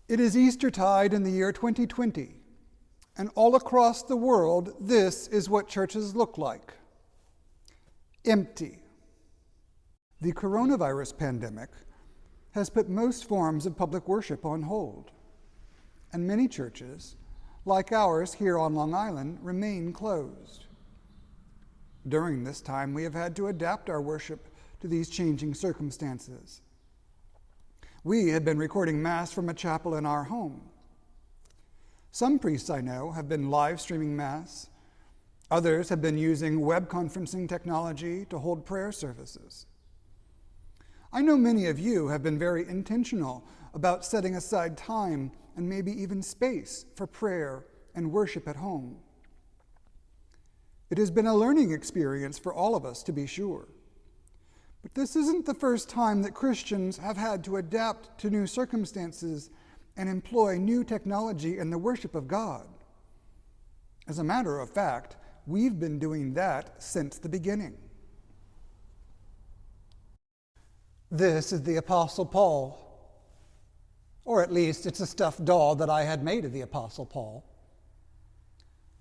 It is Eastertide in the year 2020, and all across the world, this is what churches look like. Empty. The coronavirus pandemic has put most forms of public worship on hold, and many churches, like ours here on Long Island, remain closed. During this time, we have had to adapt our worship to these changing circumstances. We have been recording Mass from a chapel in our home. Some priests I know have been live streaming Mass. Others have been using web conferencing technology to hold prayer services. I know many of you have been very intentional about setting aside time and maybe even space for prayer and worship at home. It has been a learning experience for all of us, to be sure. But this isn't the first time that Christians have had to adapt to new circumstances and employ new technology in the worship of God. As a matter of fact, we've been doing that since the beginning. This is the Apostle Paul, or at least it's a stuffed doll that I had made of the Apostle Paul.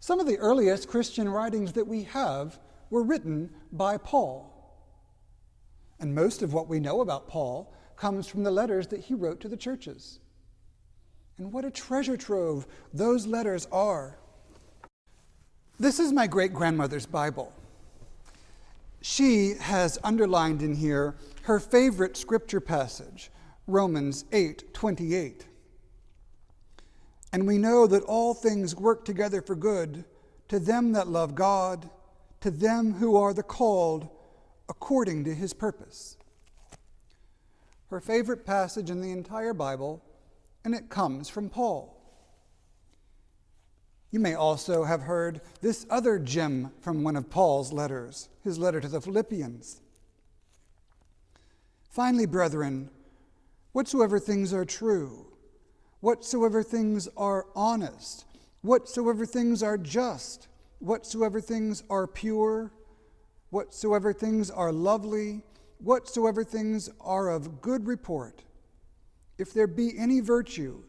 Some of the earliest Christian writings that we have were written by Paul. And most of what we know about Paul comes from the letters that he wrote to the churches. And what a treasure trove those letters are. This is my great-grandmother's Bible. She has underlined in here her favorite scripture passage, Romans 8:28. And we know that all things work together for good to them that love God, to them who are the called according to his purpose. Her favorite passage in the entire Bible, and it comes from Paul. You may also have heard this other gem from one of Paul's letters, his letter to the Philippians. Finally, brethren, whatsoever things are true, whatsoever things are honest, whatsoever things are just, whatsoever things are pure, whatsoever things are lovely, whatsoever things are of good report, if there be any virtue,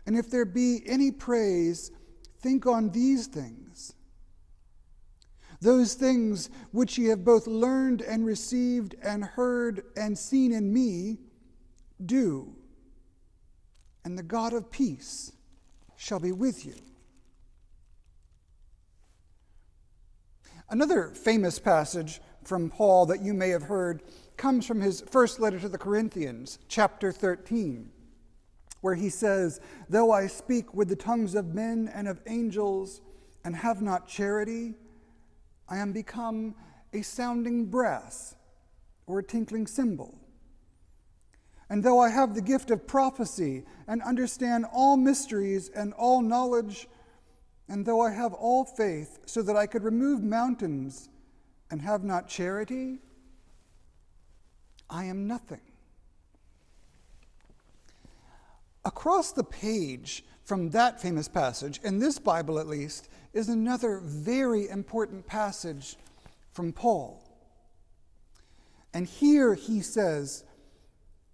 and if there be any praise, think on these things. Those things which ye have both learned and received and heard and seen in me, do, and the God of peace shall be with you. Another famous passage from Paul that you may have heard comes from his first letter to the Corinthians, chapter 13, where he says, though I speak with the tongues of men and of angels and have not charity, I am become a sounding brass or a tinkling cymbal. And though I have the gift of prophecy and understand all mysteries and all knowledge, and though I have all faith so that I could remove mountains and have not charity, I am nothing. Across the page from that famous passage, in this Bible at least, is another very important passage from Paul. And here he says,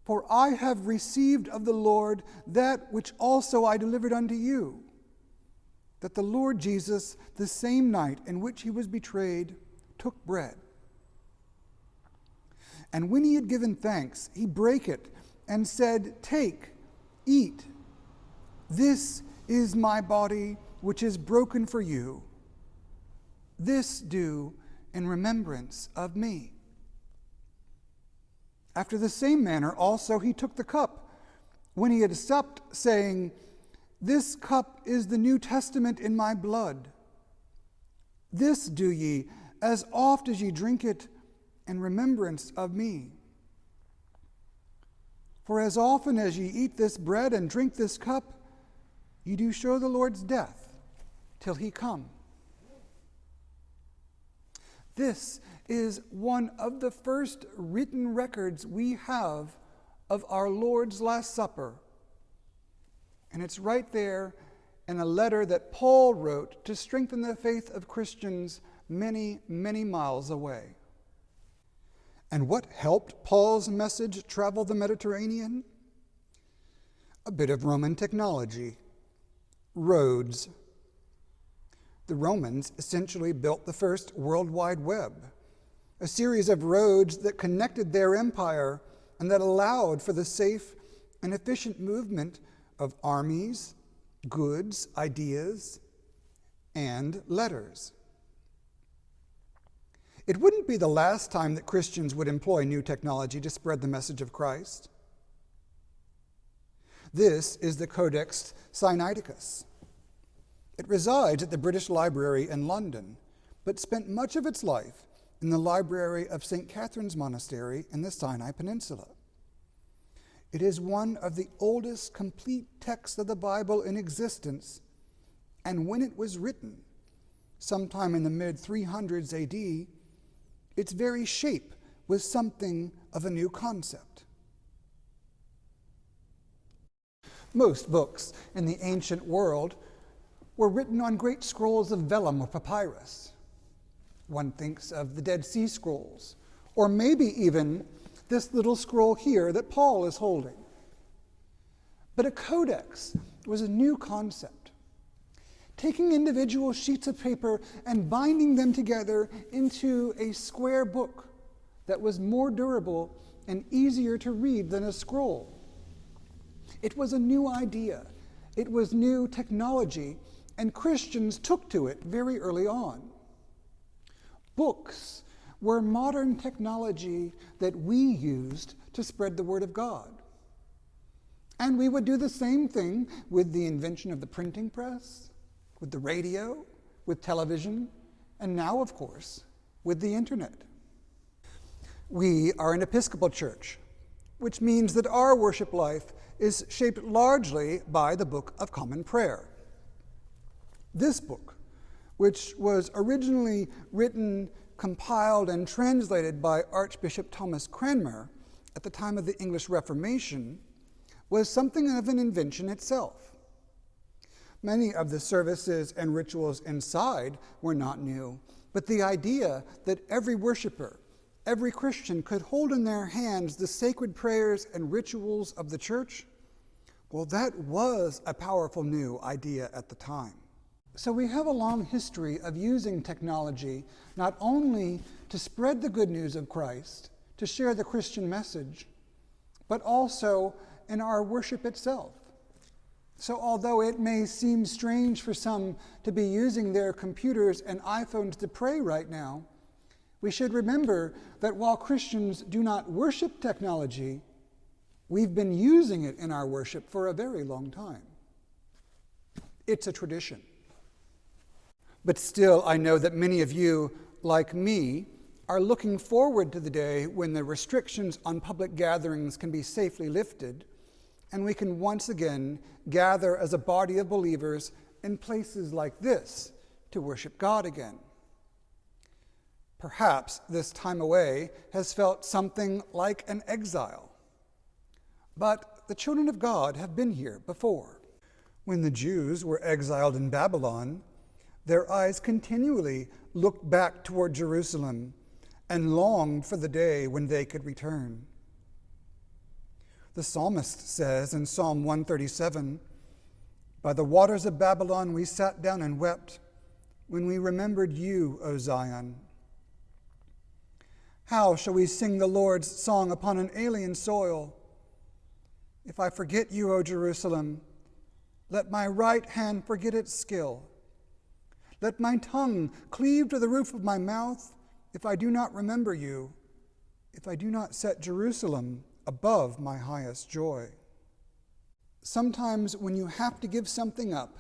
for I have received of the Lord that which also I delivered unto you, that the Lord Jesus, the same night in which he was betrayed, took bread. And when he had given thanks, he brake it and said, take, eat. This is my body, which is broken for you. This do in remembrance of me. After the same manner also he took the cup, when he had supped, saying, this cup is the New Testament in my blood. This do ye, as oft as ye drink it, in remembrance of me. For as often as ye eat this bread and drink this cup, ye do show the Lord's death till he come. This is one of the first written records we have of our Lord's Last Supper. And it's right there in a letter that Paul wrote to strengthen the faith of Christians many, many miles away. And what helped Paul's message travel the Mediterranean? A bit of Roman technology. Roads. The Romans essentially built the first World Wide Web, a series of roads that connected their empire and that allowed for the safe and efficient movement of armies, goods, ideas, and letters. It wouldn't be the last time that Christians would employ new technology to spread the message of Christ. This is the Codex Sinaiticus. It resides at the British Library in London, but spent much of its life in the library of St. Catherine's Monastery in the Sinai Peninsula. It is one of the oldest complete texts of the Bible in existence, and when it was written, sometime in the mid-300s AD, its very shape was something of a new concept. Most books in the ancient world were written on great scrolls of vellum or papyrus. One thinks of the Dead Sea Scrolls, or maybe even this little scroll here that Paul is holding. But a codex was a new concept, taking individual sheets of paper and binding them together into a square book that was more durable and easier to read than a scroll. It was a new idea. It was new technology, and Christians took to it very early on. Books were modern technology that we used to spread the word of God. And we would do the same thing with the invention of the printing press, with the radio, with television, and now, of course, with the internet. We are an Episcopal church, which means that our worship life is shaped largely by the Book of Common Prayer. This book, which was originally written, compiled, and translated by Archbishop Thomas Cranmer at the time of the English Reformation, was something of an invention itself. Many of the services and rituals inside were not new, but the idea that every worshiper, every Christian could hold in their hands the sacred prayers and rituals of the church, well, that was a powerful new idea at the time. So we have a long history of using technology not only to spread the good news of Christ, to share the Christian message, but also in our worship itself. So although it may seem strange for some to be using their computers and iPhones to pray right now, we should remember that while Christians do not worship technology, we've been using it in our worship for a very long time. It's a tradition. But still, I know that many of you, like me, are looking forward to the day when the restrictions on public gatherings can be safely lifted, and we can once again gather as a body of believers in places like this to worship God again. Perhaps this time away has felt something like an exile. But the children of God have been here before. When the Jews were exiled in Babylon, their eyes continually looked back toward Jerusalem and longed for the day when they could return. The psalmist says in Psalm 137, "By the waters of Babylon we sat down and wept when we remembered you, O Zion. How shall we sing the Lord's song upon an alien soil? If I forget you, O Jerusalem, let my right hand forget its skill. Let my tongue cleave to the roof of my mouth if I do not remember you, if I do not set Jerusalem above my highest joy." Sometimes when you have to give something up,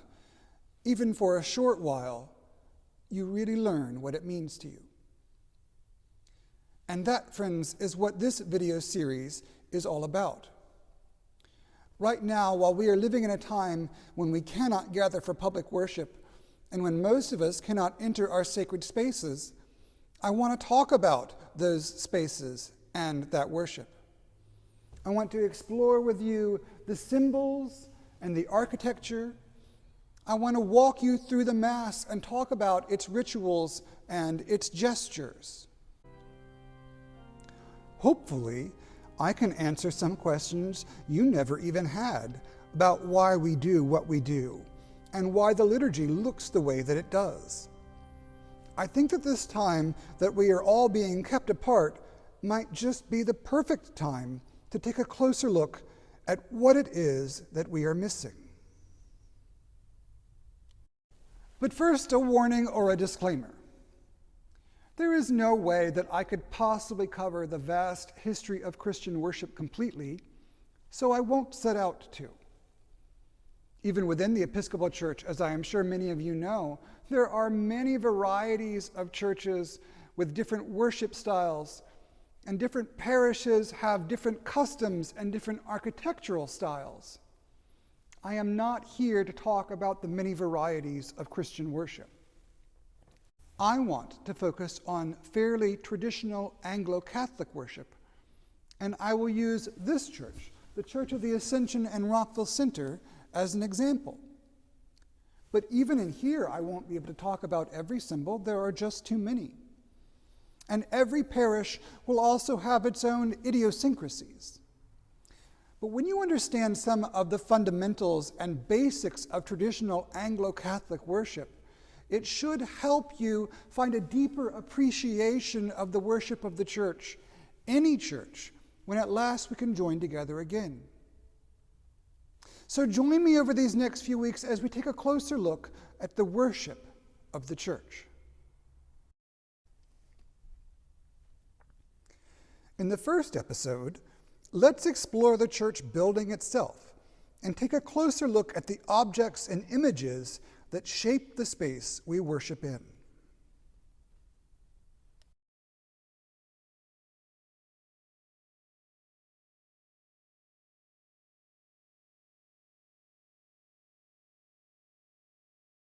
even for a short while, you really learn what it means to you. And that, friends, is what this video series is all about. Right now, while we are living in a time when we cannot gather for public worship, and when most of us cannot enter our sacred spaces, I want to talk about those spaces and that worship. I want to explore with you the symbols and the architecture. I want to walk you through the Mass and talk about its rituals and its gestures. Hopefully, I can answer some questions you never even had about why we do what we do and why the liturgy looks the way that it does. I think that this time that we are all being kept apart might just be the perfect time to take a closer look at what it is that we are missing. But first, a warning or a disclaimer. There is no way that I could possibly cover the vast history of Christian worship completely, so I won't set out to. Even within the Episcopal Church, as I am sure many of you know, there are many varieties of churches with different worship styles, and different parishes have different customs and different architectural styles. I am not here to talk about the many varieties of Christian worship. I want to focus on fairly traditional Anglo-Catholic worship, and I will use this church, the Church of the Ascension and Rockville Centre, as an example. But even in here, I won't be able to talk about every symbol. There are just too many. And every parish will also have its own idiosyncrasies. But when you understand some of the fundamentals and basics of traditional Anglo-Catholic worship, it should help you find a deeper appreciation of the worship of the church, any church, when at last we can join together again. So join me over these next few weeks as we take a closer look at the worship of the church. In the first episode, let's explore the church building itself and take a closer look at the objects and images that shape the space we worship in.